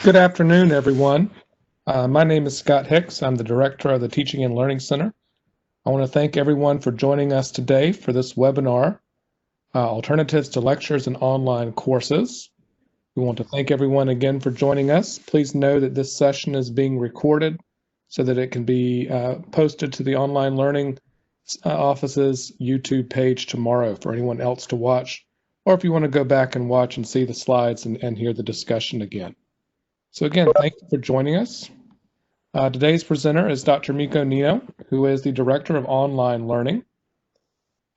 Good afternoon, everyone. My name is Scott Hicks. I'm the director of the Teaching and Learning Center. I want to thank everyone for joining us today for this webinar, Alternatives to Lectures and Online Courses. We want to thank everyone again for joining us. Please know that this session is being recorded so that it can be posted to the Online Learning Office's YouTube page tomorrow for anyone else to watch, or if you want to go back and watch and see the slides and hear the discussion again. So again, thank you for joining us. Today's presenter is Dr. Miko Nino, who is the Director of Online Learning.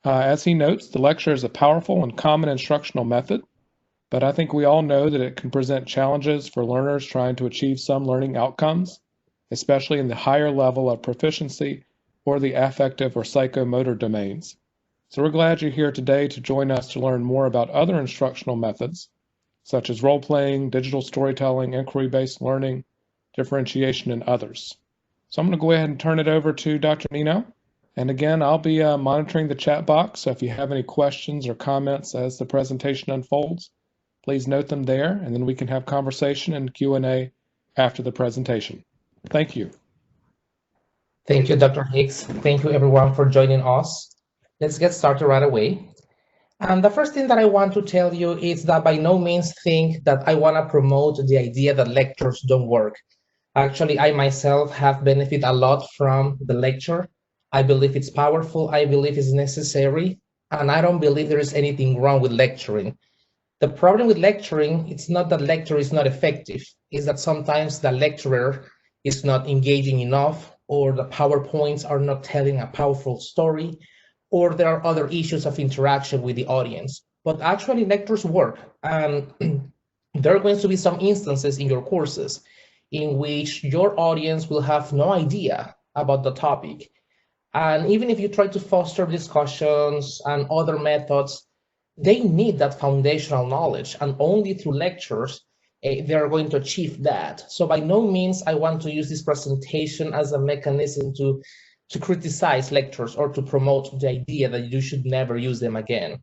As he notes, the lecture is a powerful and common instructional method, but I think we all know that it can present challenges for learners trying to achieve some learning outcomes, especially in the higher level of proficiency or the affective or psychomotor domains. So we're glad you're here today to join us to learn more about other instructional methods, such as role-playing, digital storytelling, inquiry-based learning, differentiation, and others. So I'm going to go ahead and turn it over to Dr. Nino. And again, I'll be monitoring the chat box, so if you have any questions or comments as the presentation unfolds, please note them there, and then we can have conversation and Q&A after the presentation. Thank you. Thank you, Dr. Hicks. Thank you, everyone, for joining us. Let's get started right away. And the first thing that I want to tell you is that by no means think that I want to promote the idea that lectures don't work. Actually, I myself have benefited a lot from the lecture. I believe it's powerful. I believe it's necessary. And I don't believe there is anything wrong with lecturing. The problem with lecturing, it's not that lecture is not effective. It's that sometimes the lecturer is not engaging enough, or the PowerPoints are not telling a powerful story, or there are other issues of interaction with the audience. But actually lectures work, and there are going to be some instances in your courses in which your audience will have no idea about the topic. And even if you try to foster discussions and other methods, they need that foundational knowledge, and only through lectures they are going to achieve that. So by no means I want to use this presentation as a mechanism to criticize lectures or to promote the idea that you should never use them again.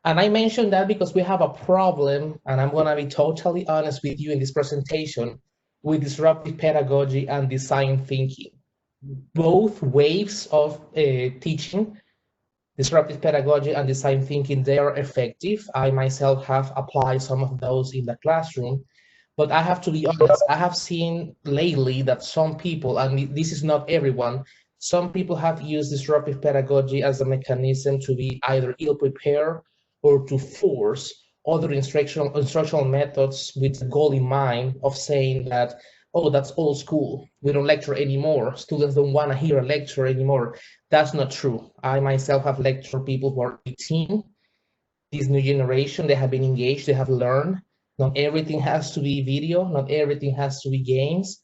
And I mentioned that because we have a problem, and I'm going to be totally honest with you in this presentation, with disruptive pedagogy and design thinking. Both waves of teaching, disruptive pedagogy and design thinking, they are effective. I myself have applied some of those in the classroom. But I have to be honest, I have seen lately that some people, and this is not everyone, some people have used disruptive pedagogy as a mechanism to be either ill-prepared or to force other instructional methods with the goal in mind of saying that, oh, that's old school. We don't lecture anymore. Students don't want to hear a lecture anymore. That's not true. I myself have lectured people who are 18. This new generation, they have been engaged, they have learned. Not everything has to be video, not everything has to be games.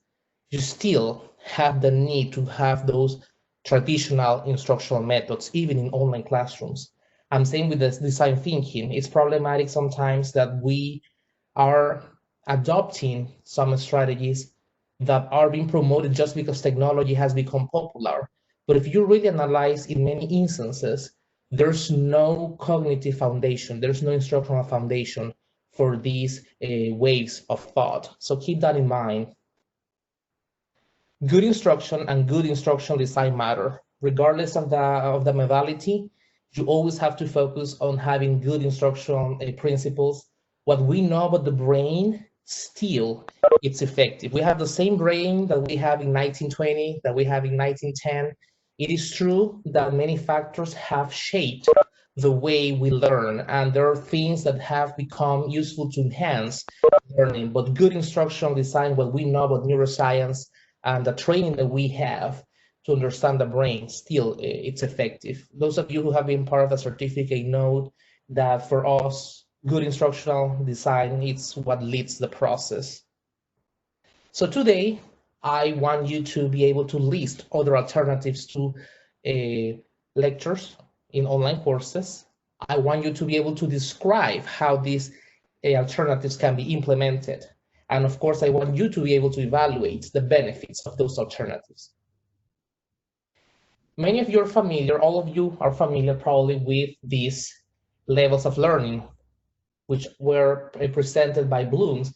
You still have the need to have those traditional instructional methods, even in online classrooms. I'm saying with this design thinking, it's problematic sometimes that we are adopting some strategies that are being promoted just because technology has become popular. But if you really analyze, in many instances, there's no cognitive foundation, there's no instructional foundation for these waves of thought. So keep that in mind. Good instruction and good instructional design matter. Regardless of the modality, you always have to focus on having good instructional principles. What we know about the brain, still, it's effective. We have the same brain that we have in 1920, that we have in 1910. It is true that many factors have shaped the way we learn, and there are things that have become useful to enhance learning, but good instructional design, what we know about neuroscience and the training that we have to understand the brain, still it's effective. Those of you who have been part of the certificate know that for us, good instructional design, it's what leads the process. So today, I want you to be able to list other alternatives to lectures in online courses. I want you to be able to describe how these alternatives can be implemented. And of course, I want you to be able to evaluate the benefits of those alternatives. Many of you are familiar, all of you are familiar probably with these levels of learning, which were presented by Bloom's.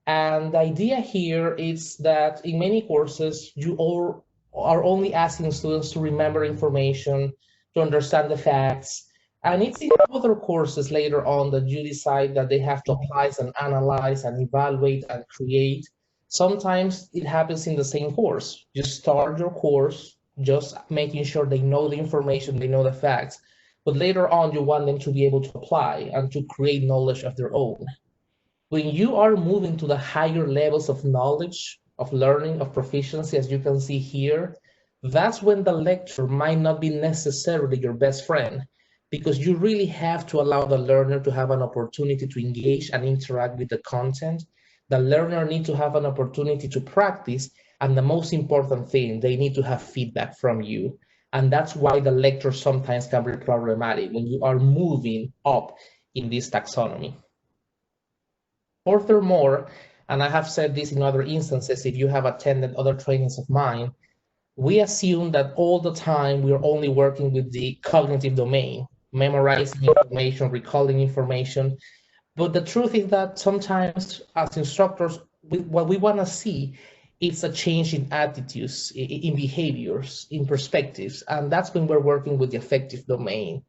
And the idea here is that in many courses, you all are only asking students to remember information, to understand the facts. And it's in other courses later on that you decide that they have to apply and analyze and evaluate and create. Sometimes it happens in the same course. You start your course just making sure they know the information, they know the facts. But later on, you want them to be able to apply and to create knowledge of their own. When you are moving to the higher levels of knowledge, of learning, of proficiency, as you can see here, that's when the lecture might not be necessarily your best friend, because you really have to allow the learner to have an opportunity to engage and interact with the content. The learner needs to have an opportunity to practice, and the most important thing, they need to have feedback from you. And that's why the lecture sometimes can be problematic when you are moving up in this taxonomy. Furthermore, and I have said this in other instances, if you have attended other trainings of mine, we assume that all the time we're only working with the cognitive domain, memorizing information, recalling information. But the truth is that sometimes as instructors, what we want to see is a change in attitudes, in behaviors, in perspectives. And that's when we're working with the affective domain.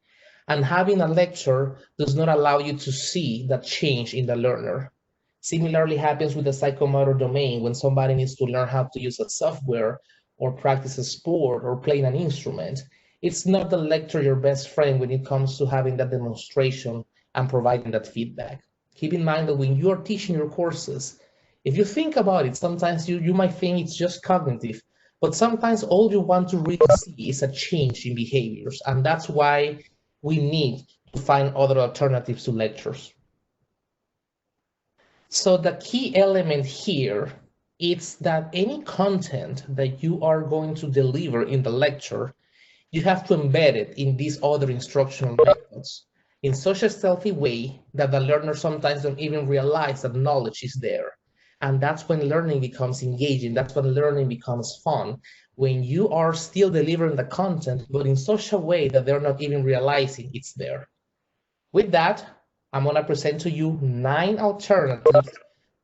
And having a lecture does not allow you to see that change in the learner. Similarly happens with the psychomotor domain when somebody needs to learn how to use a software or practice a sport or playing an instrument. It's not the lecture your best friend when it comes to having that demonstration and providing that feedback. Keep in mind that when you're teaching your courses, if you think about it, sometimes you might think it's just cognitive, but sometimes all you want to really see is a change in behaviors. And that's why we need to find other alternatives to lectures. So the key element here is that any content that you are going to deliver in the lecture, you have to embed it in these other instructional methods in such a stealthy way that the learner sometimes don't even realize that knowledge is there. And that's when learning becomes engaging. That's when learning becomes fun. When you are still delivering the content, but in such a way that they're not even realizing it's there. With that, I'm going to present to you 9 alternatives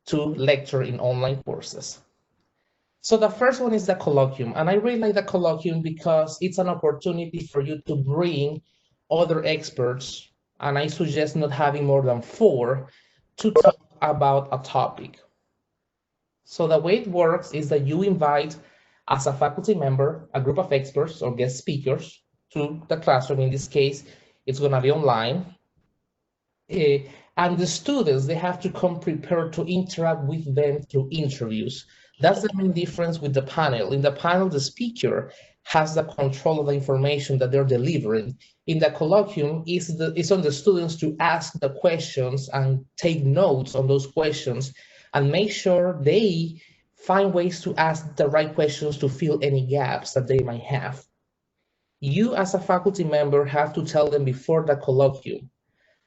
to lecture in online courses. So the first one is the colloquium. And I really like the colloquium because it's an opportunity for you to bring other experts. And I suggest not having more than 4 to talk about a topic. So the way it works is that you invite, as a faculty member, a group of experts or guest speakers to the classroom. In this case, it's going to be online. And the students, they have to come prepared to interact with them through interviews. That's the main difference with the panel. In the panel, the speaker has the control of the information that they're delivering. In the colloquium, it's on the students to ask the questions and take notes on those questions and make sure they find ways to ask the right questions to fill any gaps that they might have. You, as a faculty member, have to tell them before the colloquium,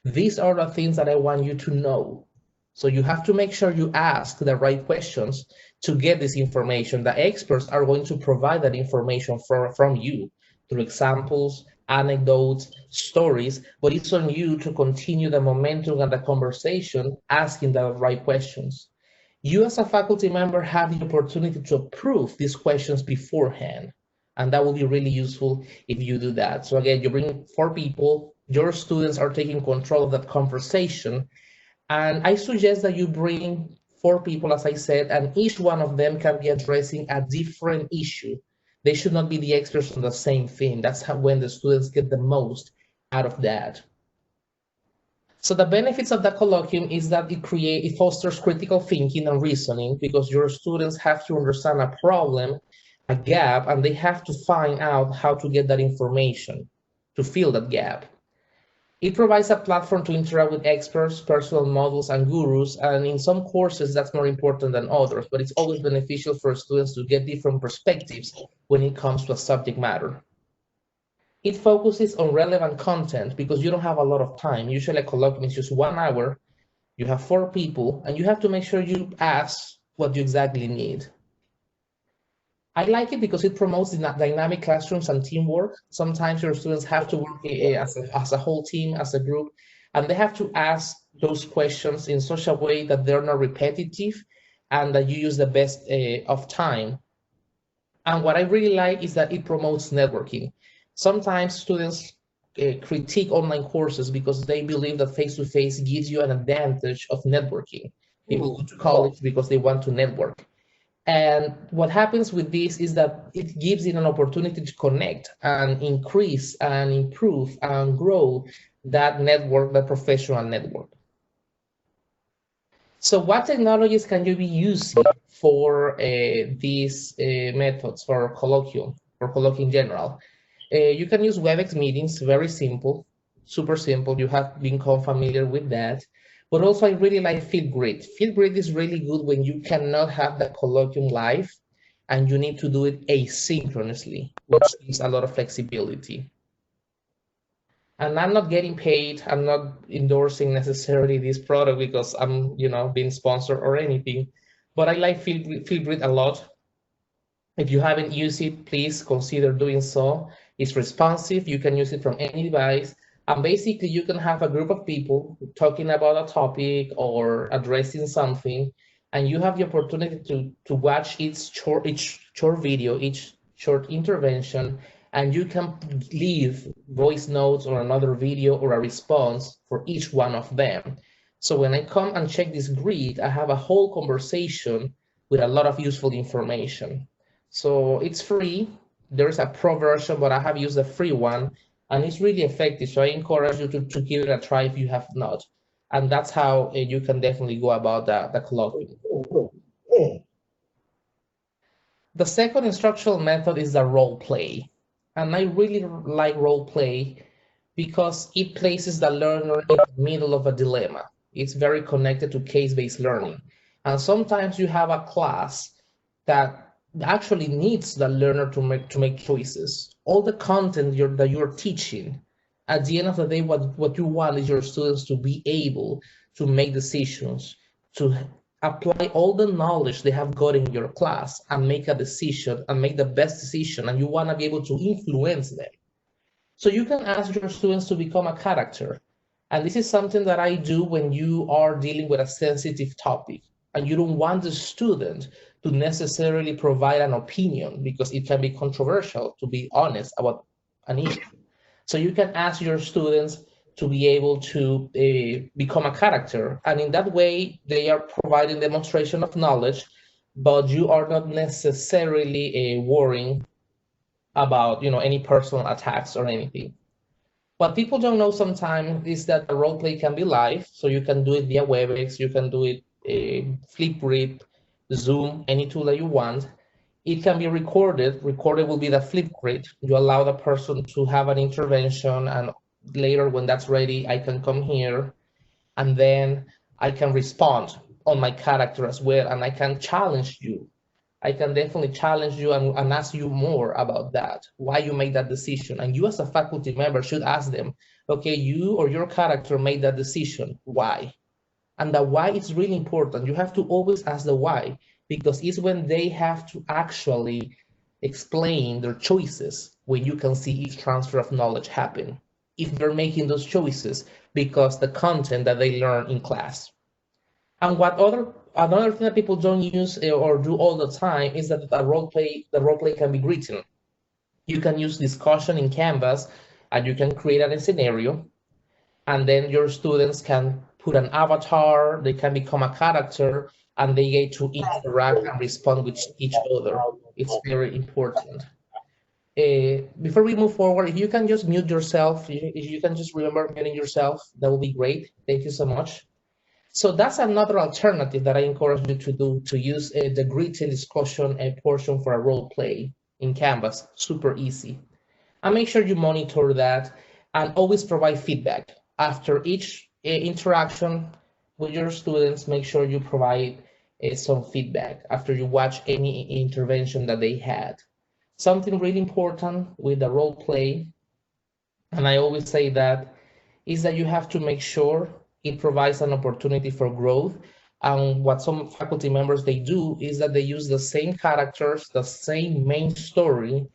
these are the things that I want you to know. So you have to make sure you ask the right questions to get this information. The experts are going to provide that information from you through examples, anecdotes, stories, but it's on you to continue the momentum and the conversation, asking the right questions. You as a faculty member have the opportunity to approve these questions beforehand. And that will be really useful if you do that. So again, you bring 4 people, your students are taking control of that conversation. And I suggest that you bring 4 people, as I said, and each one of them can be addressing a different issue. They should not be the experts on the same thing. That's how when the students get the most out of that. So the benefits of the colloquium is that it fosters critical thinking and reasoning because your students have to understand a problem, a gap, and they have to find out how to get that information to fill that gap. It provides a platform to interact with experts, personal models, and gurus, and in some courses that's more important than others, but it's always beneficial for students to get different perspectives when it comes to a subject matter. It focuses on relevant content because you don't have a lot of time. Usually a colloquium is just 1 hour, you have 4 people, and you have to make sure you ask what you exactly need. I like it because it promotes dynamic classrooms and teamwork. Sometimes your students have to work as a whole team, as a group, and they have to ask those questions in such a way that they're not repetitive, and that you use the best of time. And what I really like is that it promotes networking. Sometimes students critique online courses because they believe that face-to-face gives you an advantage of networking. People go to college because they want to network. And what happens with this is that it gives it an opportunity to connect and increase and improve and grow that network, that professional network. So what technologies can you be using for these methods for colloquium in general? You can use WebEx meetings, very simple, super simple. You have become familiar with that. But also I really like Flipgrid. Flipgrid is really good when you cannot have the colloquium live and you need to do it asynchronously, which gives a lot of flexibility. And I'm not getting paid. I'm not endorsing necessarily this product because I'm, being sponsored or anything. But I like Flipgrid a lot. If you haven't used it, please consider doing so. It's responsive. You can use it from any device. And basically, you can have a group of people talking about a topic or addressing something, and you have the opportunity to watch each short video, each short intervention, and you can leave voice notes or another video or a response for each one of them. So when I come and check this grid, I have a whole conversation with a lot of useful information. So it's free. There's a pro version, but I have used the free one, and it's really effective. So I encourage you to give it a try if you have not. And that's how you can definitely go about the colloquium. The second instructional method is the role play. And I really like role play because it places the learner in the middle of a dilemma. It's very connected to case-based learning. And sometimes you have a class that actually needs the learner to make choices. All the content that you're teaching, at the end of the day, what you want is your students to be able to make decisions, to apply all the knowledge they have got in your class and make a decision and make the best decision, and you want to be able to influence them. So you can ask your students to become a character. And this is something that I do when you are dealing with a sensitive topic and you don't want the student to necessarily provide an opinion because it can be controversial, to be honest, about an issue. So you can ask your students to be able to become a character. And in that way, they are providing demonstration of knowledge, but you are not necessarily worrying about any personal attacks or anything. What people don't know sometimes is that the role play can be live, so you can do it via WebEx, you can do it Flipgrid, Zoom, any tool that you want. It can be recorded. Recorded will be the Flipgrid. You allow the person to have an intervention, and later when that's ready, I can come here, and then I can respond on my character as well, and I can challenge you. I can definitely challenge you and ask you more about that, why you made that decision. And you as a faculty member should ask them, okay, you or your character made that decision, why? And the why is really important. You have to always ask the why, because it's when they have to actually explain their choices when you can see each transfer of knowledge happen, if they're making those choices because the content that they learn in class. And another thing that people don't use or do all the time is that the role play can be written. You can use discussion in Canvas, and you can create a scenario, and then your students can put an avatar, they can become a character, and they get to interact and respond with each other. It's very important. Before we move forward, if you can just mute yourself, if you can just remember muting yourself, that would be great. Thank you so much. So that's another alternative that I encourage you to do, to use the written discussion portion for a role play in Canvas. Super easy. And make sure you monitor that and always provide feedback. After each interaction with your students, make sure you provide some feedback after you watch any intervention that they had. Something really important with the role play, and I always say that, is that you have to make sure it provides an opportunity for growth. And what some faculty members, they do is that they use the same characters, the same main story,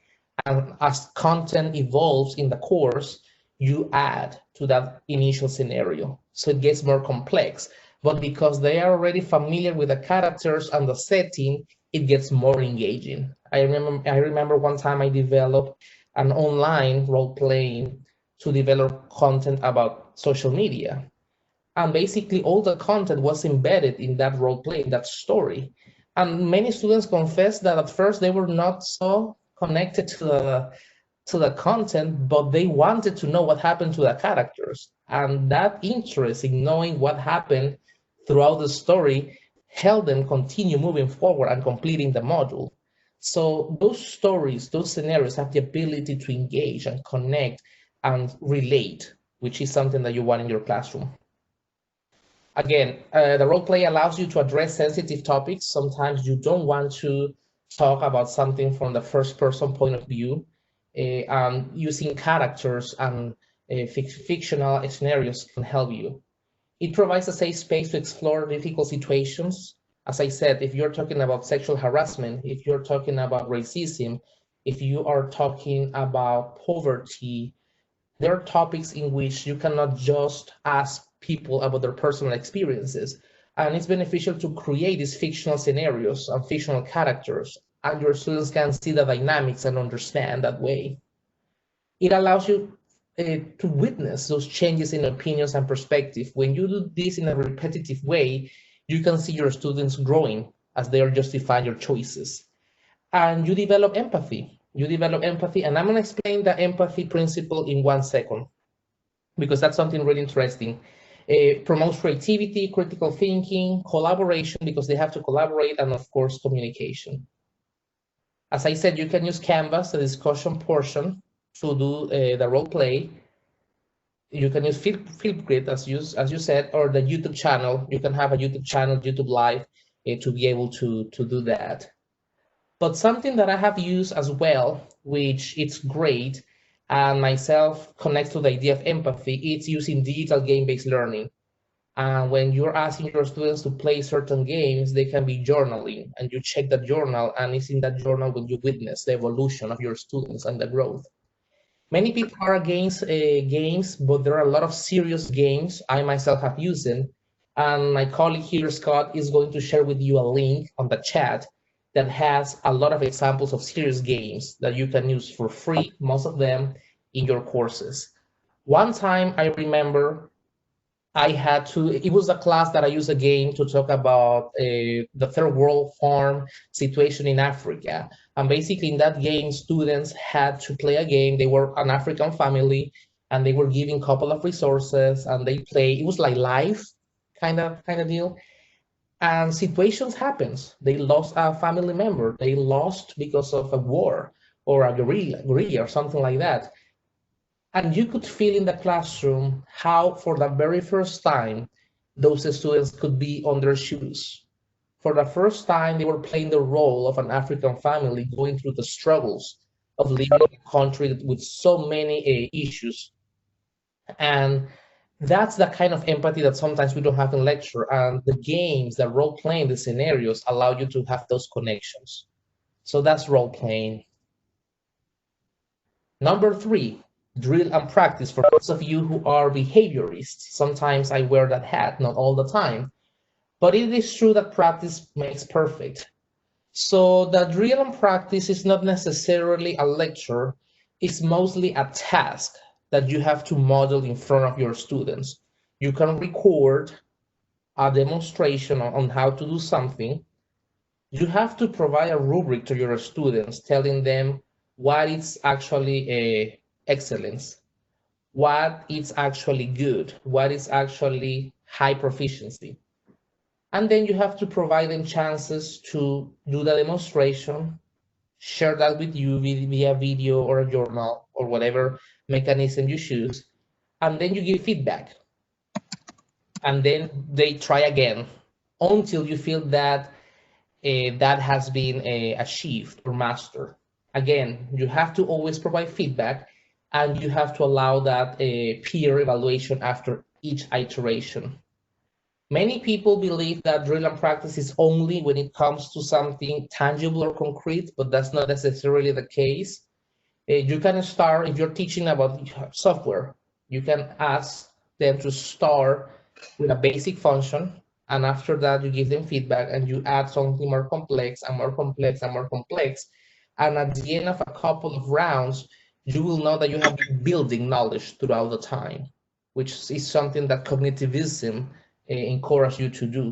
and as content evolves in the course, you add to that initial scenario. So it gets more complex. but because they are already familiar with the characters and the setting, it gets more engaging. I remember one time I developed an online role playing to develop content about social media. And basically all the content was embedded in that role play, in that story. And many students confess that at first they were not so connected to the content, but they wanted to know what happened to the characters. And that interest in knowing what happened throughout the story helped them continue moving forward and completing the module. So those stories, those scenarios have the ability to engage and connect and relate, which is something that you want in your classroom. Again, the role play allows you to address sensitive topics. Sometimes you don't want to talk about something from the first person point of view. Using characters and fictional scenarios can help you. It provides a safe space to explore difficult situations. As I said, if you're talking about sexual harassment, if you're talking about racism, if you are talking about poverty, there are topics in which you cannot just ask people about their personal experiences. And it's beneficial to create these fictional scenarios and fictional characters, and your students can see the dynamics and understand that way. It allows you to witness those changes in opinions and perspective. When you do this in a repetitive way, you can see your students growing as they are justifying your choices. And you develop empathy. You develop empathy, and I'm going to explain the empathy principle in 1 second, because that's something really interesting. It promotes creativity, critical thinking, collaboration, because they have to collaborate, and of course, communication. As I said, you can use Canvas, the discussion portion, to do the role play. You can use Flipgrid, as you said, or the YouTube channel. You can have a YouTube channel, YouTube Live, to be able to do that. But something that I have used as well, which it's great, and myself connects to the idea of empathy, it's using digital game-based learning. And when you're asking your students to play certain games, they can be journaling, and you check that journal, and it's in that journal when you witness the evolution of your students and the growth. Many people are against games, but there are a lot of serious games. I myself have used them, and my colleague here, Scott, is going to share with you a link on the chat that has a lot of examples of serious games that you can use for free, most of them in your courses. One time I remember it was a class that I used a game to talk about the third world farm situation in Africa. And basically in that game, students had to play a game. They were an African family and they were given a couple of resources and they play. It was like live kind of deal. And situations happens. They lost a family member. They lost because of a war or a guerrilla or something like that. And you could feel in the classroom how, for the very first time, those students could be on their shoes. For the first time, they were playing the role of an African family going through the struggles of living in a country with so many issues. And that's the kind of empathy that sometimes we don't have in lecture. And the games, the role playing, the scenarios allow you to have those connections. So that's role playing. Number 3, drill and practice. For those of you who are behaviorists, sometimes I wear that hat, not all the time, but it is true that practice makes perfect. So the drill and practice is not necessarily a lecture, it's mostly a task that you have to model in front of your students. You can record a demonstration on how to do something. You have to provide a rubric to your students telling them what is actually excellence, what is actually good, what is actually high proficiency. And then you have to provide them chances to do the demonstration, share that with you via video or a journal or whatever mechanism you choose, and then you give feedback. And then they try again until you feel that that has been achieved or mastered. Again, you have to always provide feedback and you have to allow that peer evaluation after each iteration. Many people believe that drill and practice is only when it comes to something tangible or concrete, but that's not necessarily the case. You can start, if you're teaching about software, you can ask them to start with a basic function and after that you give them feedback and you add something more complex and more complex and more complex. And at the end of a couple of rounds, you will know that you have been building knowledge throughout the time, which is something that cognitivism encourages you to do.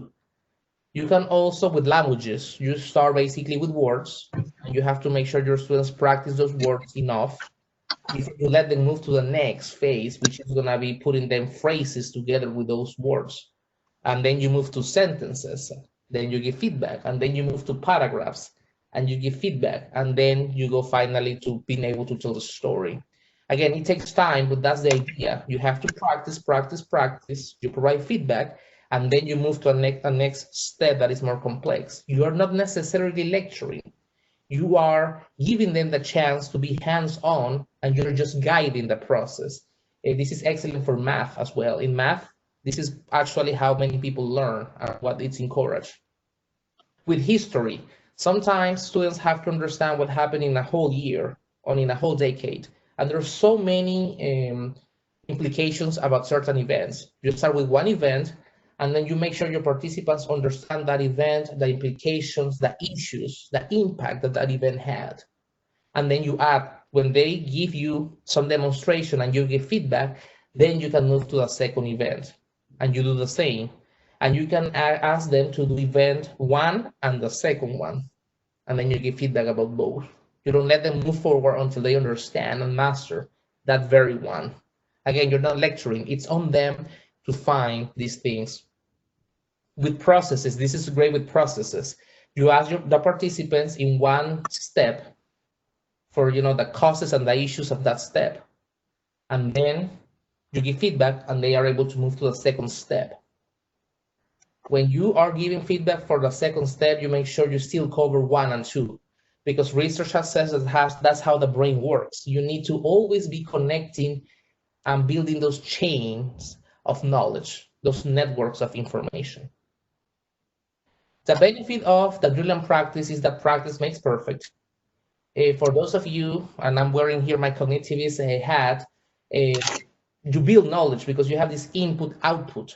You can also, with languages, you start basically with words, and you have to make sure your students practice those words enough before you let them move to the next phase, which is going to be putting them phrases together with those words. And then you move to sentences, then you give feedback, and then you move to paragraphs, and you give feedback, and then you go finally to being able to tell the story. Again, it takes time, but that's the idea. You have to practice, practice, practice. You provide feedback, and then you move to a next step that is more complex. You are not necessarily lecturing. You are giving them the chance to be hands-on, and you're just guiding the process. This is excellent for math as well. In math, this is actually how many people learn and what it's encouraged. With history, sometimes students have to understand what happened in a whole year or in a whole decade. And there are so many implications about certain events. You start with one event, and then you make sure your participants understand that event, the implications, the issues, the impact that that event had. And then you add, when they give you some demonstration and you give feedback, then you can move to the second event and you do the same. And you can ask them to do event one and the second one. And then you give feedback about both. You don't let them move forward until they understand and master that very one. Again, you're not lecturing. It's on them to find these things. With processes, this is great with processes. You ask the participants in one step for the causes and the issues of that step. And then you give feedback and they are able to move to the second step. When you are giving feedback for the second step, you make sure you still cover 1 and 2, because research has said that's how the brain works. You need to always be connecting and building those chains of knowledge, those networks of information. The benefit of the drill and practice is that practice makes perfect. For those of you, and I'm wearing here my cognitivist hat, you build knowledge because you have this input-output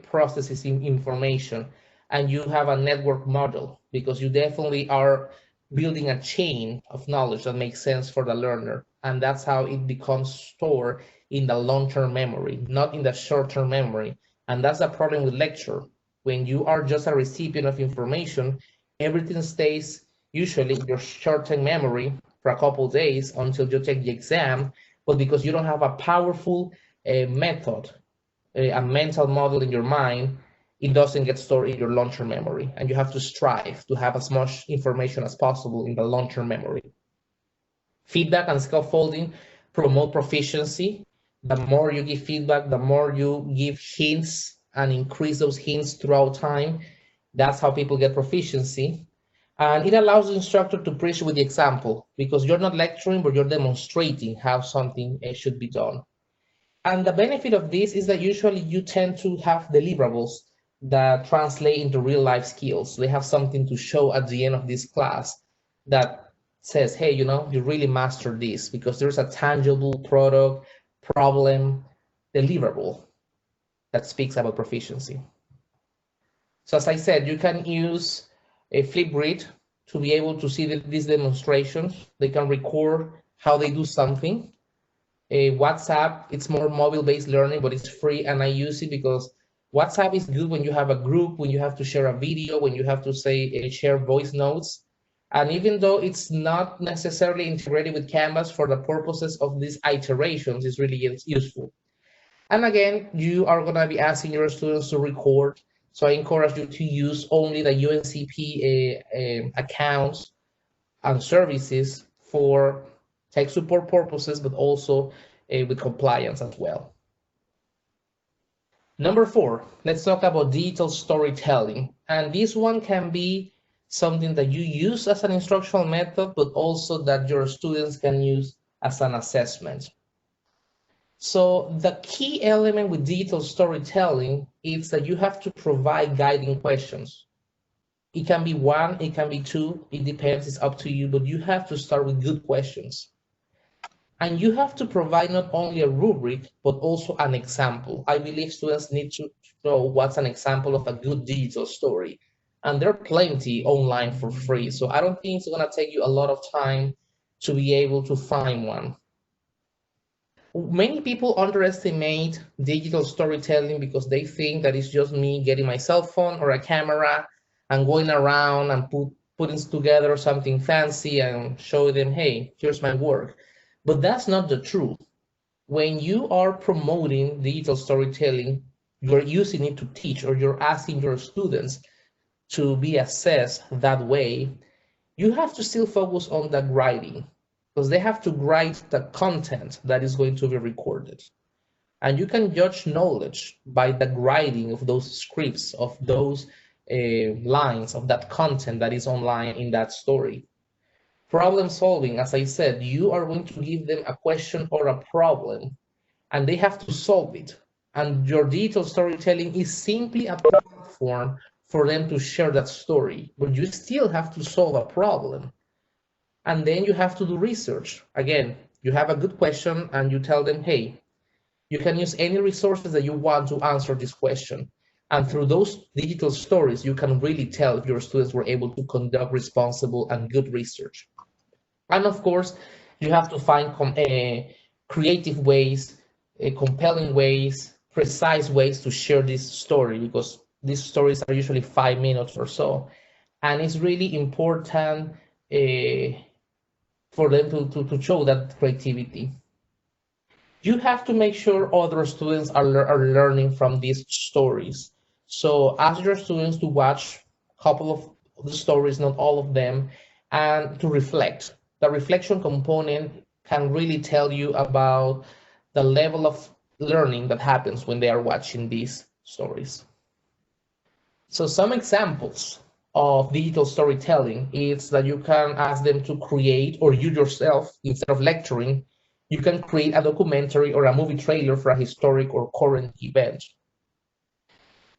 processes in information, and you have a network model because you definitely are building a chain of knowledge that makes sense for the learner, and that's how it becomes stored in the long-term memory, not in the short-term memory. And that's the problem with lecture. When you are just a recipient of information, everything stays usually in your short-term memory for a couple of days until you take the exam, but because you don't have a powerful method, a mental model in your mind, it doesn't get stored in your long-term memory, and you have to strive to have as much information as possible in the long-term memory. Feedback and scaffolding promote proficiency. The more you give feedback, the more you give hints and increase those hints throughout time. That's how people get proficiency. And it allows the instructor to preach with the example, because you're not lecturing, but you're demonstrating how something should be done. And the benefit of this is that usually you tend to have deliverables that translate into real life skills. They have something to show at the end of this class that says, hey, you really mastered this, because there's a tangible product, problem, deliverable that speaks about proficiency. So as I said, you can use a Flipgrid to be able to see these demonstrations. They can record how they do something. WhatsApp, it's more mobile-based learning, but it's free, and I use it because WhatsApp is good when you have a group, when you have to share a video, when you have to share voice notes. And even though it's not necessarily integrated with Canvas for the purposes of these iterations, it's really useful. And again, you are going to be asking your students to record. So I encourage you to use only the UNCP accounts and services for tech support purposes, but also with compliance as well. Number 4, let's talk about digital storytelling. And this one can be something that you use as an instructional method, but also that your students can use as an assessment. So the key element with digital storytelling is that you have to provide guiding questions. It can be 1, it can be 2, it depends, it's up to you, but you have to start with good questions. And you have to provide not only a rubric, but also an example. I believe students need to So what's an example of a good digital story? And there are plenty online for free. So I don't think it's going to take you a lot of time to be able to find one. Many people underestimate digital storytelling because they think that it's just me getting my cell phone or a camera and going around and putting together something fancy and show them, hey, here's my work. But that's not the truth. When you are promoting digital storytelling, you're using it to teach, or you're asking your students to be assessed that way, you have to still focus on the writing, because they have to write the content that is going to be recorded. And you can judge knowledge by the writing of those scripts, of those lines, of that content that is online in that story. Problem solving, as I said, you are going to give them a question or a problem, and they have to solve it. And your digital storytelling is simply a platform for them to share that story, but you still have to solve a problem. And then you have to do research. Again, you have a good question and you tell them, hey, you can use any resources that you want to answer this question. And through those digital stories, you can really tell if your students were able to conduct responsible and good research. And of course, you have to find creative ways, compelling ways, precise ways to share this story, because these stories are usually 5 minutes or so. And it's really important for them to show that creativity. You have to make sure other students are learning from these stories. So ask your students to watch a couple of the stories, not all of them, and to reflect. The reflection component can really tell you about the level of learning that happens when they are watching these stories. So some examples of digital storytelling is that you can ask them to create, or you yourself, instead of lecturing, you can create a documentary or a movie trailer for a historic or current event.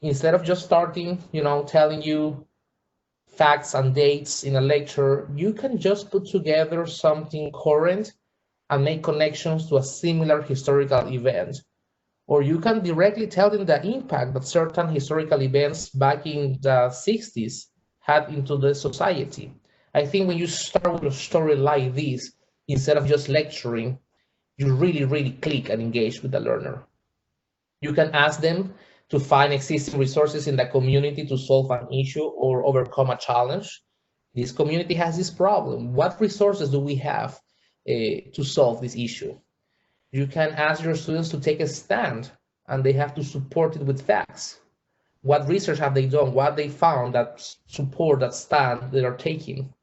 Instead of just starting, telling you facts and dates in a lecture, you can just put together something current and make connections to a similar historical event. Or you can directly tell them the impact that certain historical events back in the 60s had into the society. I think when you start with a story like this, instead of just lecturing, you really click and engage with the learner. You can ask them to find existing resources in the community to solve an issue or overcome a challenge. This community has this problem. What resources do we have to solve this issue? You can ask your students to take a stand, and they have to support it with facts. What research have they done? What they found that support that stand they are taking?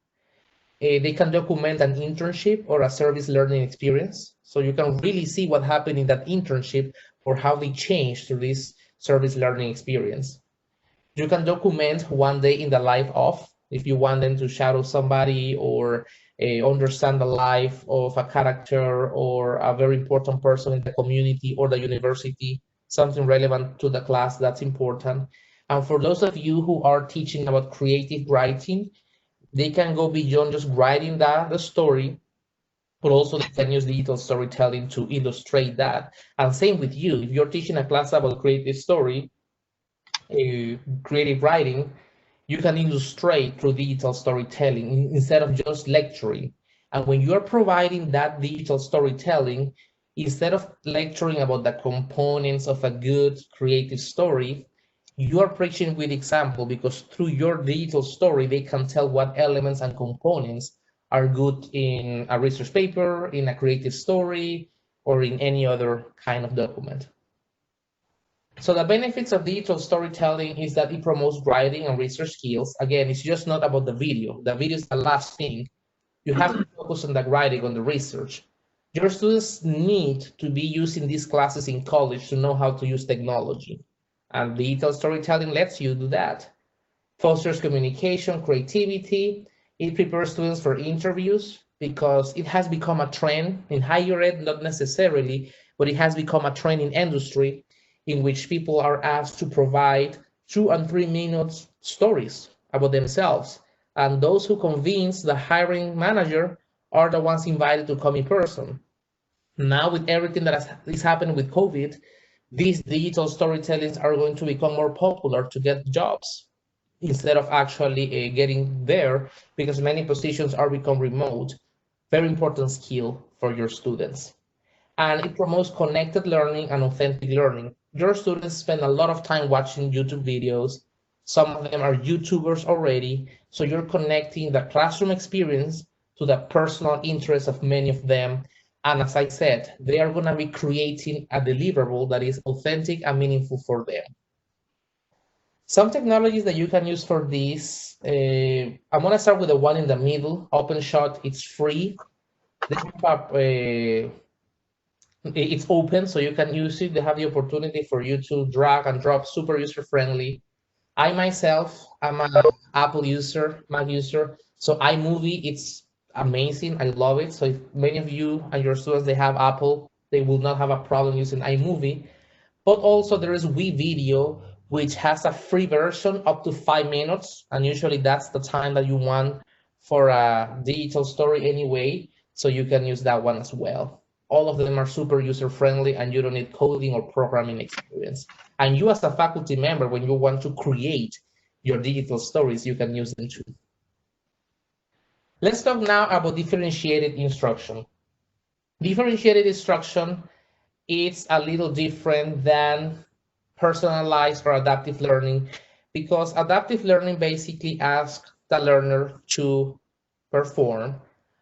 They can document an internship or a service learning experience. So you can really see what happened in that internship or how they changed through this service learning experience. You can document one day in the life of, if you want them to shadow somebody or understand the life of a character or a very important person in the community or the university, something relevant to the class, that's important. And for those of you who are teaching about creative writing, they can go beyond just writing the story, but also they can use digital storytelling to illustrate that. And same with you, if you're teaching a class about creative story, creative writing, you can illustrate through digital storytelling instead of just lecturing. And when you're providing that digital storytelling, instead of lecturing about the components of a good creative story, you are preaching with example, because through your digital story, they can tell what elements and components are good in a research paper, in a creative story, or in any other kind of document. So the benefits of digital storytelling is that it promotes writing and research skills. Again, it's just not about the video. The video is the last thing. You have to focus on the writing, on the research. Your students need to be using these classes in college to know how to use technology. And digital storytelling lets you do that. Fosters communication, creativity. It prepares students for interviews, because it has become a trend in higher ed, not necessarily, but it has become a trend in industry, in which people are asked to provide 2 and 3 minutes stories about themselves. And those who convince the hiring manager are the ones invited to come in person. Now, with everything that is happening with COVID, these digital storytellings are going to become more popular to get jobs instead of actually getting there, because many positions are become remote. Very important skill for your students. And it promotes connected learning and authentic learning. Your students spend a lot of time watching YouTube videos. Some of them are YouTubers already. So you're connecting the classroom experience to the personal interests of many of them. And as I said, they are going to be creating a deliverable that is authentic and meaningful for them. Some technologies that you can use for this, I'm going to start with the one in the middle, OpenShot. It's free. They have it's open, so you can use it. They have the opportunity for you to drag and drop, super user friendly. I myself, I'm an Apple user, Mac user, so iMovie, it's amazing. I love it. So if many of you and your students, they have Apple, they will not have a problem using iMovie. But also there is WeVideo, which has a free version up to 5 minutes. And usually that's the time that you want for a digital story anyway. So you can use that one as well. All of them are super user friendly and you don't need coding or programming experience. And you as a faculty member, when you want to create your digital stories, you can use them too. Let's talk now about differentiated instruction. Differentiated instruction is a little different than personalized or adaptive learning, because adaptive learning basically asks the learner to perform,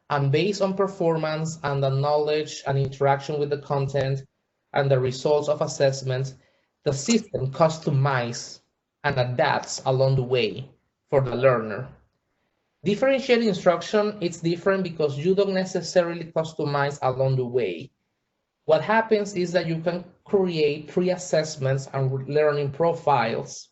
and based on performance and the knowledge and interaction with the content and the results of assessments, the system customizes and adapts along the way for the learner. Differentiated instruction, it's different because you don't necessarily customize along the way. What happens is that you can create pre-assessments and learning profiles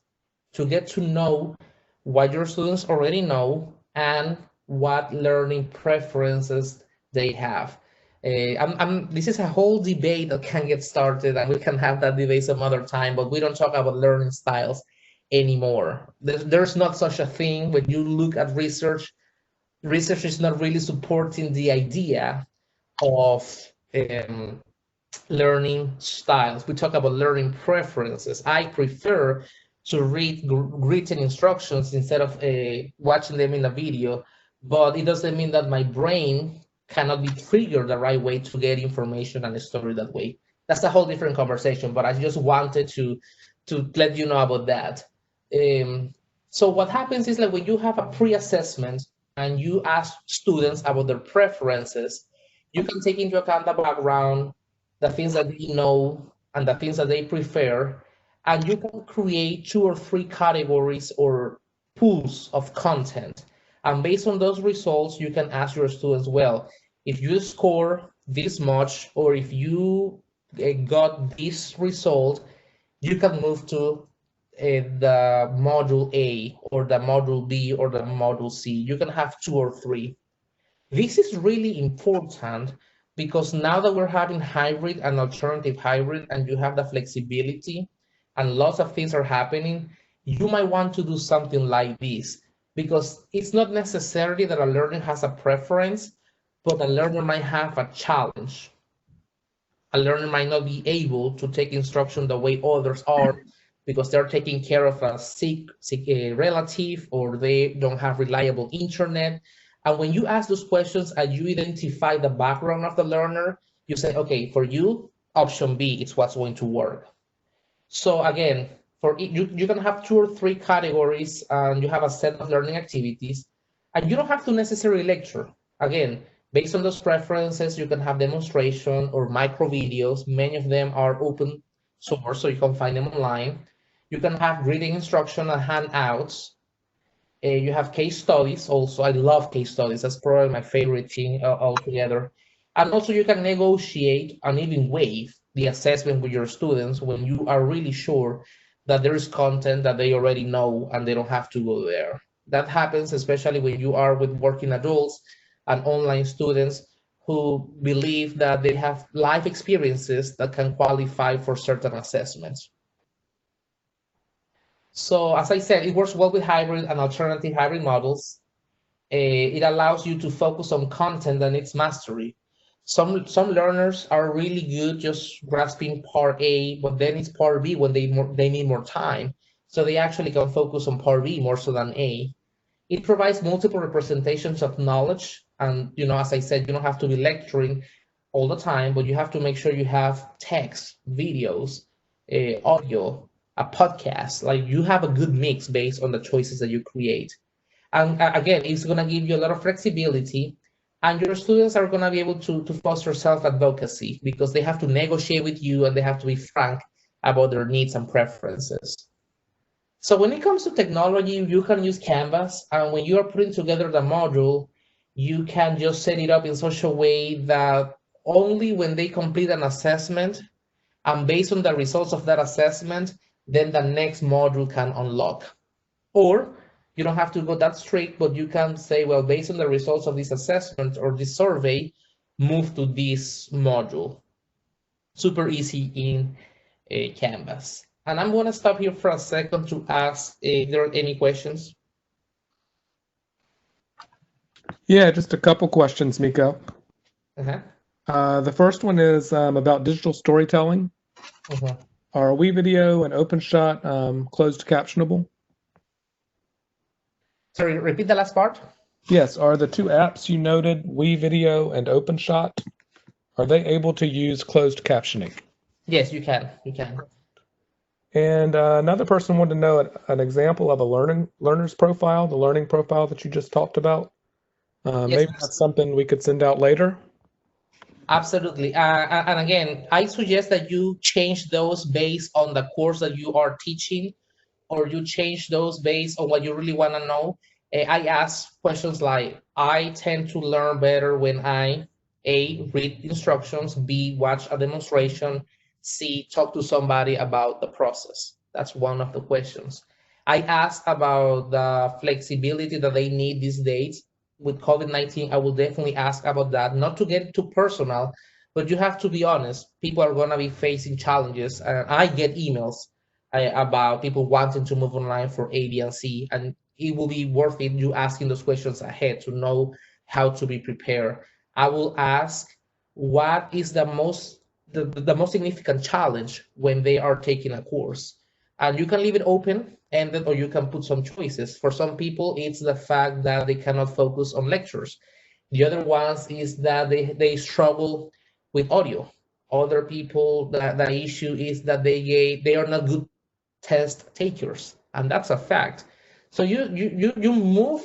to get to know what your students already know and what learning preferences they have. This is a whole debate that can get started, and we can have that debate some other time, but we don't talk about learning styles anymore. There's not such a thing. When you look at research, research is not really supporting the idea of learning styles. We talk about learning preferences. I prefer to read written instructions instead of watching them in a video, but it doesn't mean that my brain cannot be triggered the right way to get information and a story that way. That's a whole different conversation, but I just wanted to let you know about that. So what happens is, like, when you have a pre-assessment and you ask students about their preferences, you can take into account the background, the things that they know, and the things that they prefer, and you can create 2 or 3 categories or pools of content. And based on those results, you can ask your students, well, if you score this much, or if you got this result, you can move to the module A or the module B or the module C. You can have 2 or 3. This is really important because now that we're having hybrid and alternative hybrid, and you have the flexibility and lots of things are happening, you might want to do something like this, because it's not necessarily that a learner has a preference, but a learner might have a challenge. A learner might not be able to take instruction the way others are because they're taking care of a sick relative, or they don't have reliable internet. And when you ask those questions and you identify the background of the learner, you say, okay, for you, option B is what's going to work. So again, for you can have 2 or 3 categories, and you have a set of learning activities, and you don't have to necessarily lecture. Again, based on those preferences, you can have demonstration or micro videos. Many of them are open source, so you can find them online. You can have reading instruction and handouts. You have case studies also. I love case studies. That's probably my favorite thing altogether. And also you can negotiate and even waive the assessment with your students when you are really sure that there is content that they already know and they don't have to go there. That happens especially when you are with working adults and online students who believe that they have life experiences that can qualify for certain assessments. So as I said, it works well with hybrid and alternative hybrid models. It allows you to focus on content and its mastery. Some learners are really good just grasping part A, but then it's part B when they need more time. So they actually can focus on part B more so than A. It provides multiple representations of knowledge. And, as I said, you don't have to be lecturing all the time, but you have to make sure you have text, videos, audio, a podcast. Like you have a good mix based on the choices that you create. And again, it's going to give you a lot of flexibility. And your students are going to be able to foster self-advocacy because they have to negotiate with you and they have to be frank about their needs and preferences. So when it comes to technology, you can use Canvas, and when you are putting together the module, you can just set it up in such a way that only when they complete an assessment, and based on the results of that assessment, then the next module can unlock. Or you don't have to go that strict, but you can say, well, based on the results of this assessment or this survey, move to this module. Super easy in Canvas. And I'm going to stop here for a second to ask if there are any questions. Yeah, just a couple questions, Miko. The first one is about digital storytelling. Are WeVideo and OpenShot closed captionable? Sorry, repeat the last part. Yes, are the two apps you noted, WeVideo and OpenShot, are they able to use closed captioning? Yes, you can. You can. And another person wanted to know an example of a learner's profile, the learning profile that you just talked about. Yes, maybe that's something we could send out later. Absolutely. And again, I suggest that you change those based on the course that you are teaching, or you change those based on what you really want to know. I ask questions like, I tend to learn better when I, A, read instructions, B, watch a demonstration, C, talk to somebody about the process. That's one of the questions. I ask about the flexibility that they need these days. With COVID-19, I will definitely ask about that, not to get too personal, but you have to be honest. People are going to be facing challenges. I get emails about people wanting to move online for A, B, and C, and it will be worth it you asking those questions ahead to know how to be prepared. I will ask what is the most significant challenge when they are taking a course, and you can leave it open ended or you can put some choices. For some people, it's the fact that they cannot focus on lectures. The other ones is that they struggle with audio. Other people, the issue is that they are not good test takers, and that's a fact. So you move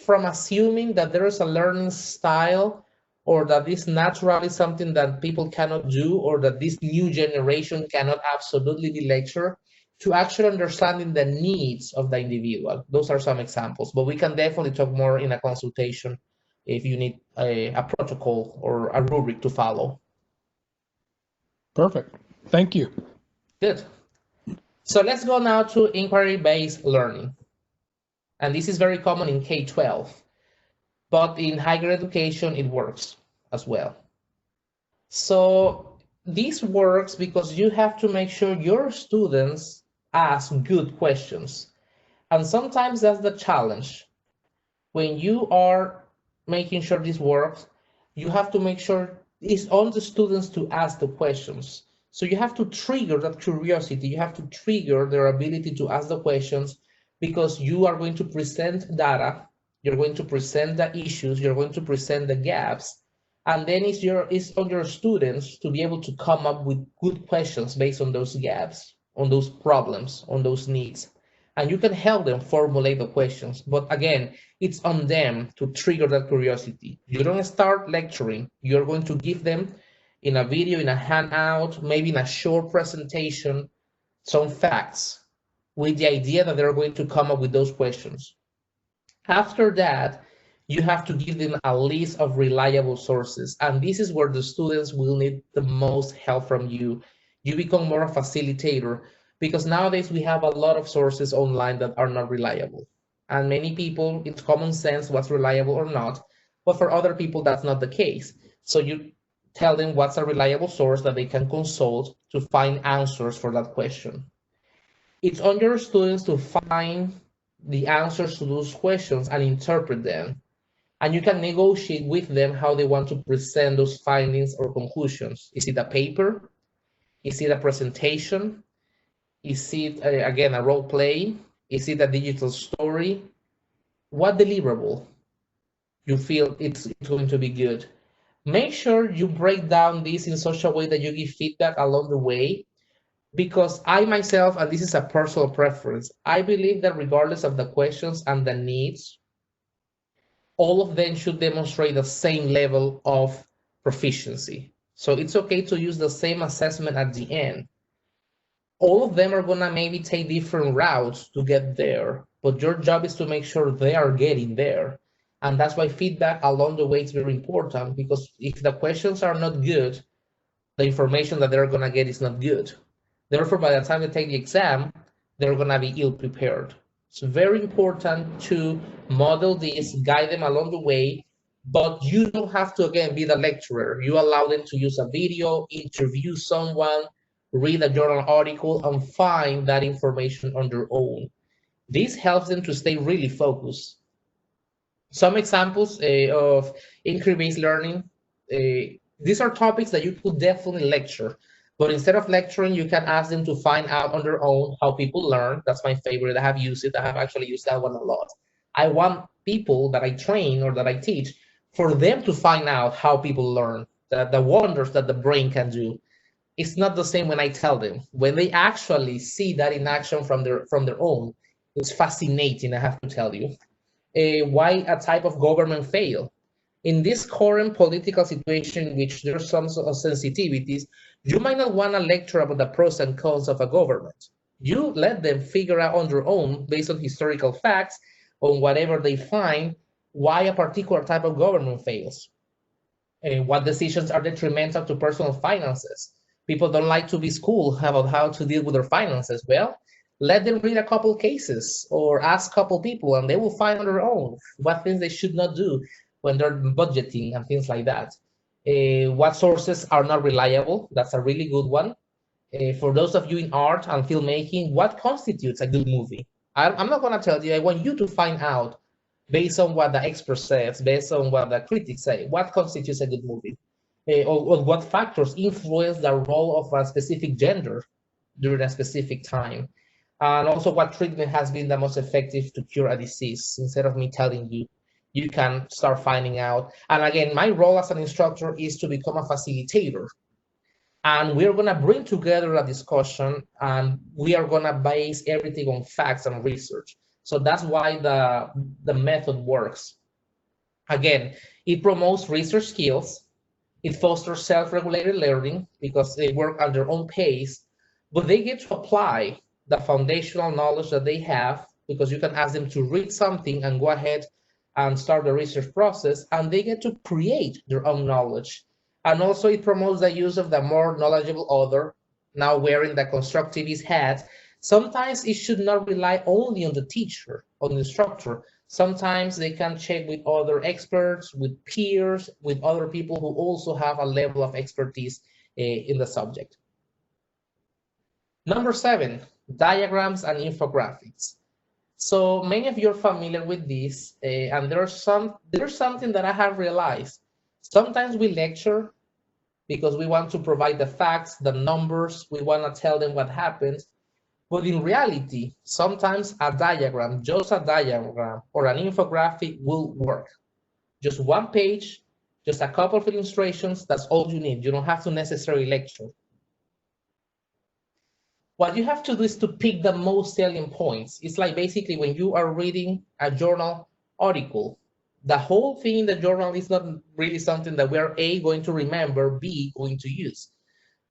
from assuming that there is a learning style, or that this natural is something that people cannot do, or that this new generation cannot absolutely be lecture, to actually understanding the needs of the individual. Those are some examples, but we can definitely talk more in a consultation if you need a protocol or a rubric to follow. Perfect. Thank you. Good. So let's go now to inquiry-based learning. And this is very common in K-12, but in higher education, it works as well. So this works because you have to make sure your students ask good questions. And sometimes that's the challenge. When you are making sure this works, you have to make sure it's on the students to ask the questions. So you have to trigger that curiosity. You have to trigger their ability to ask the questions, because you are going to present data, you're going to present the issues, you're going to present the gaps, and then it's on your students to be able to come up with good questions based on those gaps, on those problems, on those needs. And you can help them formulate the questions. But again, it's on them to trigger that curiosity. You don't start lecturing. You're going to give them in a video, in a handout, maybe in a short presentation, some facts with the idea that they're going to come up with those questions. After that, you have to give them a list of reliable sources. And this is where the students will need the most help from you. You become more a facilitator, because nowadays we have a lot of sources online that are not reliable. And many people, it's common sense what's reliable or not. But for other people, that's not the case. So you tell them what's a reliable source that they can consult to find answers for that question. It's on your students to find the answers to those questions and interpret them. And you can negotiate with them how they want to present those findings or conclusions. Is it a paper? Is it a presentation? Is it, again, a role play? Is it a digital story? What deliverable you feel it's going to be good? Make sure you break down this in such a way that you give feedback along the way, because I myself, and this is a personal preference, I believe that regardless of the questions and the needs, all of them should demonstrate the same level of proficiency. So it's okay to use the same assessment at the end. All of them are gonna maybe take different routes to get there, but your job is to make sure they are getting there. And that's why feedback along the way is very important, because if the questions are not good, the information that they're gonna get is not good. Therefore, by the time they take the exam, they're gonna be ill prepared. It's very important to model this, guide them along the way, but you don't have to, again, be the lecturer. You allow them to use a video, interview someone, read a journal article, and find that information on their own. This helps them to stay really focused. Some examples of inquiry-based learning. These are topics that you could definitely lecture, but instead of lecturing, you can ask them to find out on their own how people learn. That's my favorite. I have used it. I have actually used that one a lot. I want people that I train or that I teach for them to find out how people learn, the wonders that the brain can do. It's not the same when I tell them. When they actually see that in action from their own, it's fascinating, I have to tell you. Why a type of government fail? In this current political situation, in which there's some sort of sensitivities, you might not want to lecture about the pros and cons of a government. You let them figure out on their own, based on historical facts, on whatever they find, why a particular type of government fails. What decisions are detrimental to personal finances? People don't like to be schooled about how to deal with their finances. Well, let them read a couple cases or ask a couple people, and they will find on their own what things they should not do when they're budgeting and things like that. What sources are not reliable? That's a really good one. For those of you in art and filmmaking, what constitutes a good movie? I'm not going to tell you. I want you to find out, based on what the expert says, based on what the critics say, what constitutes a good movie, or what factors influence the role of a specific gender during a specific time, and also what treatment has been the most effective to cure a disease. Instead of me telling you, you can start finding out. And again, my role as an instructor is to become a facilitator. And we're going to bring together a discussion, and we are going to base everything on facts and research. So that's why the method works. Again, it promotes research skills. It fosters self-regulated learning because they work at their own pace, but they get to apply the foundational knowledge that they have, because you can ask them to read something and go ahead and start the research process, and they get to create their own knowledge. And also it promotes the use of the more knowledgeable other, now wearing the constructivist hat. Sometimes it should not rely only on the teacher, on the instructor. Sometimes they can check with other experts, with peers, with other people who also have a level of expertise in the subject. Number 7, diagrams and infographics. So many of you are familiar with this, and there's something that I have realized. Sometimes we lecture because we want to provide the facts, the numbers, we want to tell them what happens. But in reality, sometimes a diagram, just a diagram or an infographic will work. Just one page, just a couple of illustrations, that's all you need. You don't have to necessarily lecture. What you have to do is to pick the most salient points. It's like basically when you are reading a journal article, the whole thing in the journal is not really something that we're A, going to remember, B, going to use.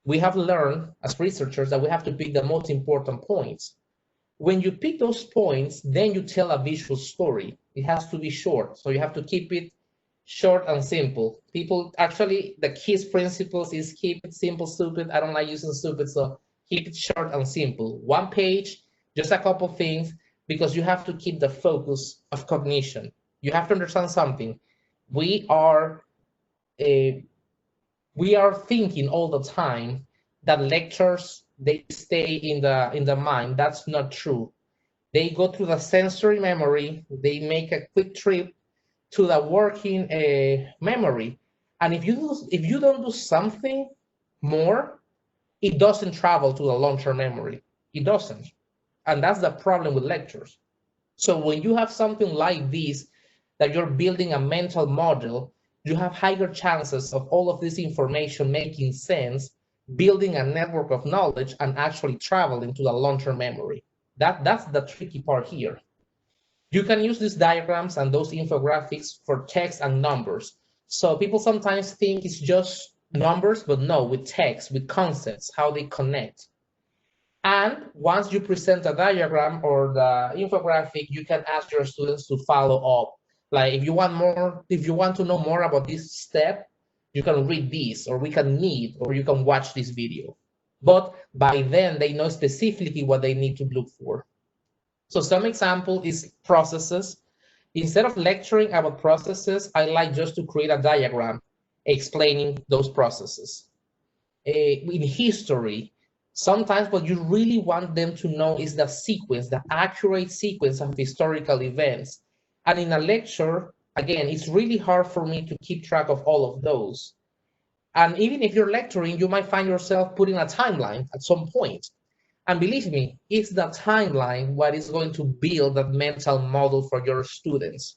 We have learned as researchers that we have to pick the most important points. When you pick those points, then you tell a visual story. It has to be short, so you have to keep it short and simple. People, actually, the KISS principles is keep it simple, stupid. I don't like using stupid, so keep it short and simple. One page, just a couple things, because you have to keep the focus of cognition. You have to understand something. We are thinking all the time that lectures, they stay in the mind. That's not true. They go through the sensory memory, they make a quick trip, to the working memory. And if you don't do something more, it doesn't travel to the long-term memory. It doesn't. And that's the problem with lectures. So when you have something like this, that you're building a mental model, you have higher chances of all of this information making sense, building a network of knowledge, and actually traveling to the long-term memory. That's the tricky part here. You can use these diagrams and those infographics for text and numbers. So people sometimes think it's just numbers, but no, with text, with concepts, how they connect. And once you present a diagram or the infographic, you can ask your students to follow up. Like if you want to know more about this step, you can read this, or we can meet, or you can watch this video. But by then they know specifically what they need to look for. So some example is processes. Instead of lecturing about processes, I like just to create a diagram explaining those processes. In history, sometimes what you really want them to know is the sequence, the accurate sequence of historical events. And in a lecture, again, it's really hard for me to keep track of all of those. And even if you're lecturing, you might find yourself putting a timeline at some point. And believe me, it's the timeline what is going to build that mental model for your students.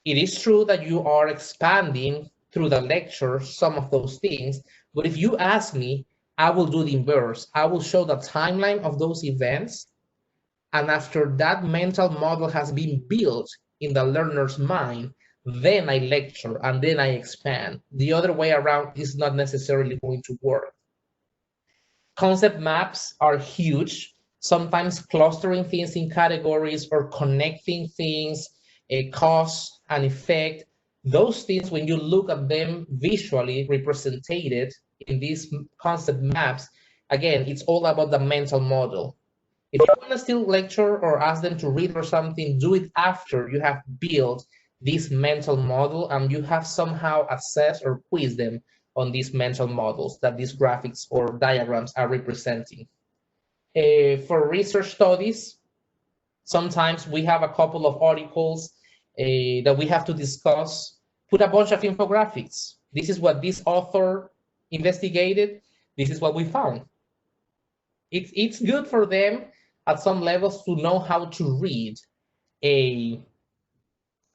It is true that you are expanding through the lecture some of those things, but if you ask me, I will do the inverse. I will show the timeline of those events, and after that mental model has been built in the learner's mind, then I lecture and then I expand. The other way around is not necessarily going to work. Concept maps are huge, sometimes clustering things in categories or connecting things, a cause and effect. Those things, when you look at them visually represented in these concept maps, again, it's all about the mental model. If you want to still lecture or ask them to read or something, do it after you have built this mental model and you have somehow assessed or quizzed them on these mental models that these graphics or diagrams are representing. For research studies, sometimes we have a couple of articles that we have to discuss. Put a bunch of infographics. This is what this author investigated. This is what we found. It's good for them at some levels to know how to read a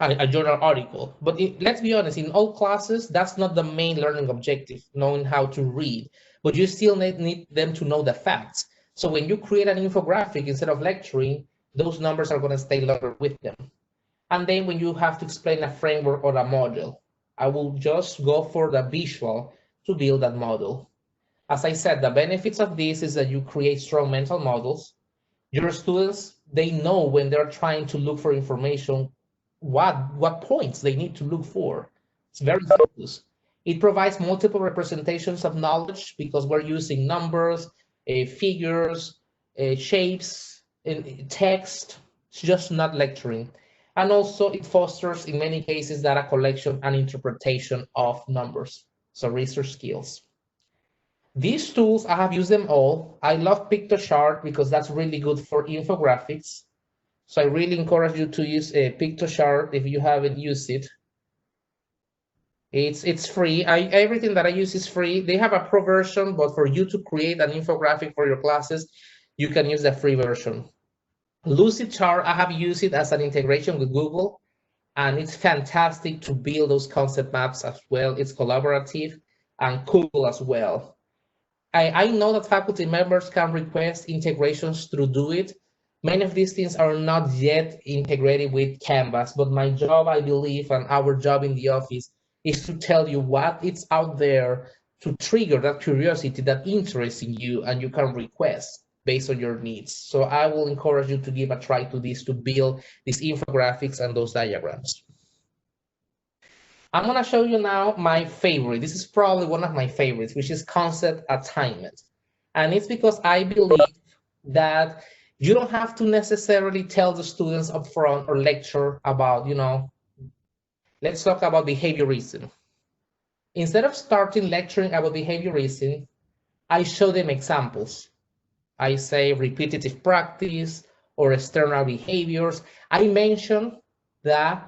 journal article. But let's be honest, in all classes, that's not the main learning objective, knowing how to read. But you still need them to know the facts. So when you create an infographic, instead of lecturing, those numbers are going to stay longer with them. And then when you have to explain a framework or a module, I will just go for the visual to build that model. As I said, the benefits of this is that you create strong mental models. Your students, they know when they're trying to look for information, what points they need to look for. It's very focused. It provides multiple representations of knowledge because we're using numbers, figures, shapes, text. It's just not lecturing. And also it fosters, in many cases, data collection and interpretation of numbers. So research skills. These tools, I have used them all. I love PictoChart because that's really good for infographics. So I really encourage you to use a PictoChart if you haven't used it. It's free. Everything that I use is free. They have a pro version, but for you to create an infographic for your classes, you can use the free version. Lucidchart, I have used it as an integration with Google, and it's fantastic to build those concept maps as well. It's collaborative and cool as well. I know that faculty members can request integrations through Do It. Many of these things are not yet integrated with Canvas, but my job, I believe, and our job in the office is to tell you what is out there to trigger that curiosity, that interest in you, and you can request based on your needs. So I will encourage you to give a try to this, to build these infographics and those diagrams. I'm going to show you now my favorite. This is probably one of my favorites, which is concept attainment. And it's because I believe that you don't have to necessarily tell the students up front or lecture about, let's talk about behaviorism. Instead of starting lecturing about behaviorism, I show them examples. I say repetitive practice or external behaviors. I mention the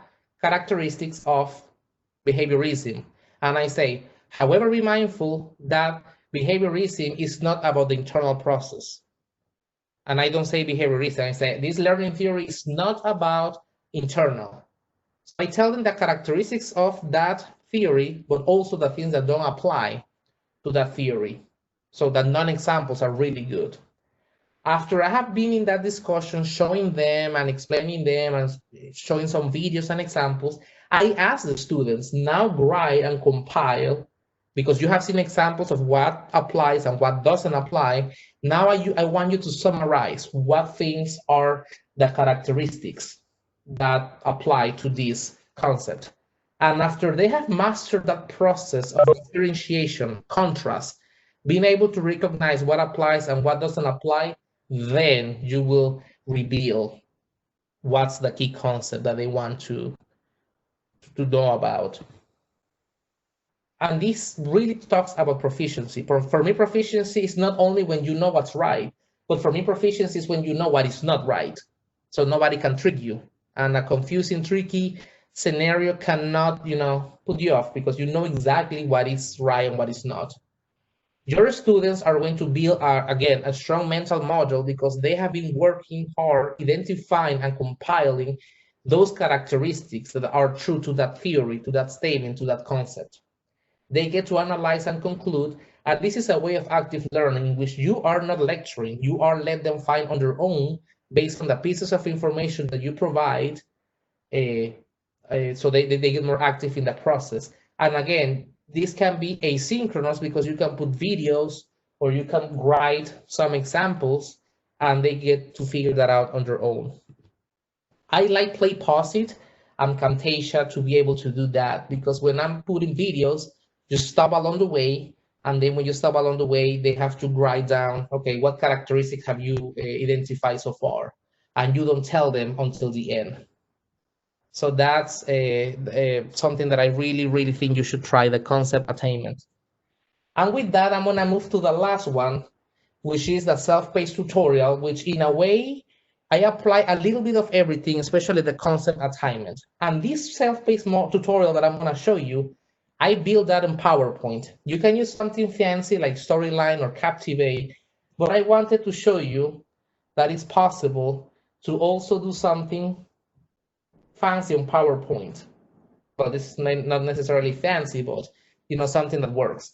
characteristics of behaviorism. And I say, however, be mindful that behaviorism is not about the internal process. And I don't say behaviorism, I say this learning theory is not about internal. So I tell them the characteristics of that theory, but also the things that don't apply to that theory. So the non-examples are really good. After I have been in that discussion, showing them and explaining them and showing some videos and examples, I ask the students, now write and compile, because you have seen examples of what applies and what doesn't apply. Now I want you to summarize what things are the characteristics that apply to this concept. And after they have mastered that process of differentiation, contrast, being able to recognize what applies and what doesn't apply, then you will reveal what's the key concept that they want to know about. And this really talks about proficiency. For me, proficiency is not only when you know what's right, but for me, proficiency is when you know what is not right. So nobody can trick you. And a confusing, tricky scenario cannot, put you off, because you know exactly what is right and what is not. Your students are going to build, again, a strong mental model, because they have been working hard, identifying and compiling those characteristics that are true to that theory, to that statement, to that concept. They get to analyze and conclude, and this is a way of active learning in which you are not lecturing, you are let them find on their own based on the pieces of information that you provide, so they get more active in the process. And again, this can be asynchronous, because you can put videos or you can write some examples and they get to figure that out on their own. I like Play Pause It and Camtasia to be able to do that, because when I'm putting videos, you stop along the way, and then when you stop along the way, they have to write down, okay, what characteristics have you identified so far? And you don't tell them until the end. So that's something that I really, really think you should try, the concept attainment. And with that, I'm gonna move to the last one, which is the self-paced tutorial, which in a way, I apply a little bit of everything, especially the concept attainment. And this self-paced tutorial that I'm gonna show you, I built that in PowerPoint. You can use something fancy like Storyline or Captivate, but I wanted to show you that it's possible to also do something fancy on PowerPoint. Well, this is not necessarily fancy, but something that works.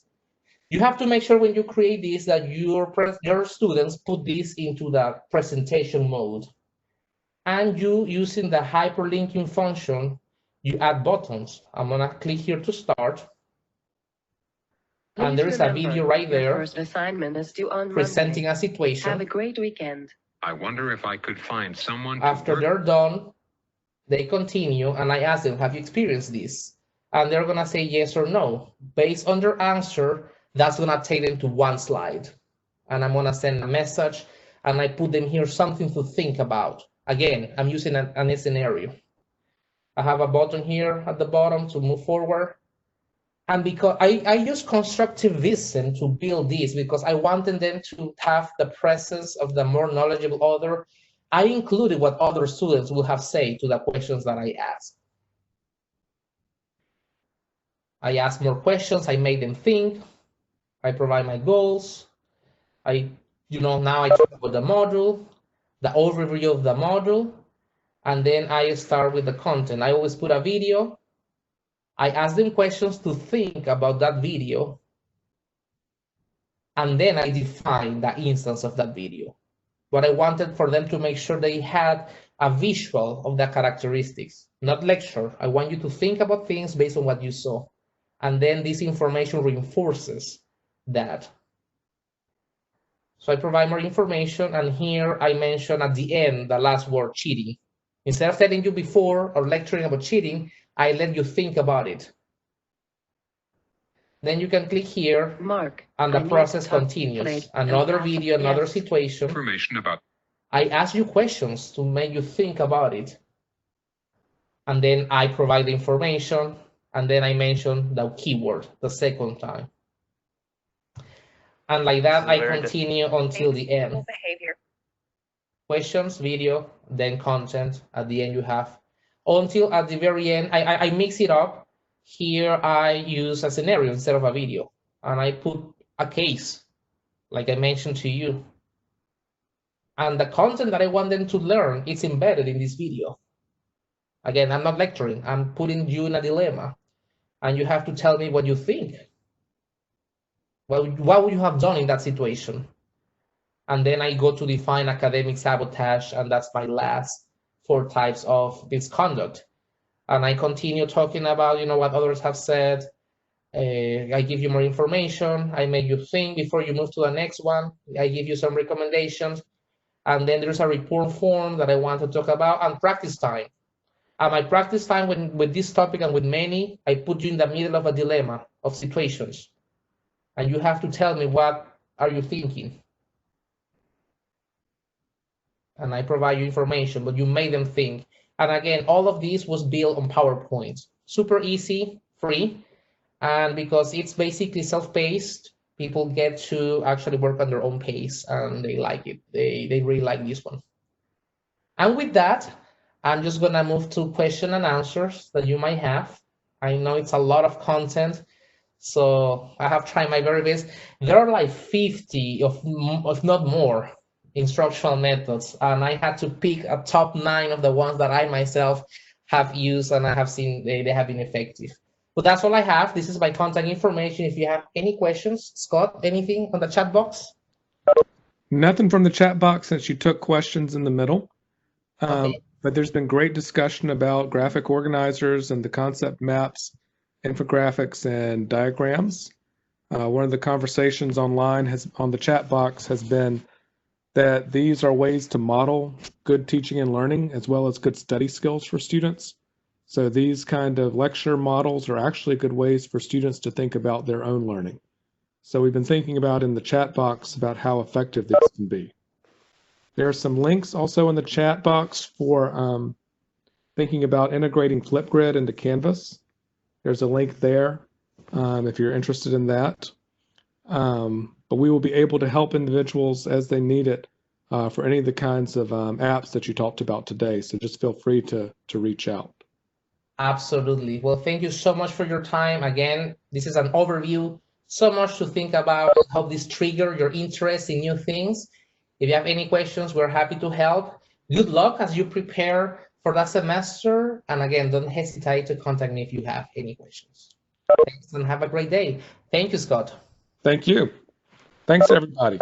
You have to make sure when you create this that your students put this into the presentation mode. And you, using the hyperlinking function, you add buttons. I'm gonna click here to start. And there is a video right there. First assignment is due on presenting Monday. A situation. Have a great weekend. I wonder if I could find someone. After they're done, they continue, and I ask them, have you experienced this? And they're gonna say yes or no. Based on their answer, that's gonna take them to one slide. And I'm gonna send a message, and I put them here something to think about. Again, I'm using a scenario. I have a button here at the bottom to move forward. And because I use constructivism to build this, because I wanted them to have the presence of the more knowledgeable other, I included what other students will have said to the questions that I asked. I asked more questions, I made them think, I provide my goals, now I talk about the module, the overview of the module, and then I start with the content. I always put a video. I ask them questions to think about that video, and then I define the instance of that video. But I wanted for them to make sure they had a visual of the characteristics, not lecture. I want you to think about things based on what you saw. And then this information reinforces that. So I provide more information, and here I mention at the end the last word, cheating. Instead of telling you before or lecturing about cheating, I let you think about it. Then you can click here, Mark, and the process continues. Another video, another situation. Information about. I ask you questions to make you think about it. And then I provide the information, and then I mention the keyword the second time. And like that, I continue until the end. Behavior. Questions, video, then content. At the end, you have until at the very end, I mix it up. Here I use a scenario instead of a video, and I put a case, like I mentioned to you. And the content that I want them to learn is embedded in this video. Again, I'm not lecturing, I'm putting you in a dilemma, and you have to tell me what you think. Well, what would you have done in that situation? And then I go to define academic sabotage, and that's my last 4 types of misconduct. And I continue talking about, what others have said. I give you more information. I make you think before you move to the next one. I give you some recommendations. And then there's a report form that I want to talk about, and practice time. And my practice time with this topic and with many, I put you in the middle of a dilemma of situations. And you have to tell me, what are you thinking? And I provide you information, but you made them think. And again, all of this was built on PowerPoint. Super easy, free. And because it's basically self-paced, people get to actually work at their own pace, and they like it. They really like this one. And with that, I'm just gonna move to question and answers that you might have. I know it's a lot of content, so I have tried my very best. There are like 50, if not more, instructional methods, and I had to pick a top 9 of the ones that I myself have used and I have seen they have been effective. But that's all I have. This is my contact information. If you have any questions, Scott, anything on the chat box? Nothing from the chat box since you took questions in the middle. Okay. But there's been great discussion about graphic organizers and the concept maps, infographics, and diagrams. One of the conversations online on the chat box has been that these are ways to model good teaching and learning as well as good study skills for students. So these kind of lecture models are actually good ways for students to think about their own learning. So we've been thinking about in the chat box about how effective these can be. There are some links also in the chat box for thinking about integrating Flipgrid into Canvas. There's a link there if you're interested in that. But we will be able to help individuals as they need it for any of the kinds of apps that you talked about today. So just feel free to reach out. Absolutely. Well, thank you so much for your time. Again, this is an overview. So much to think about. Hope this trigger your interest in new things. If you have any questions, we're happy to help. Good luck as you prepare for that semester. And again, don't hesitate to contact me if you have any questions. Thanks, and have a great day. Thank you, Scott. Thank you. Thanks, everybody.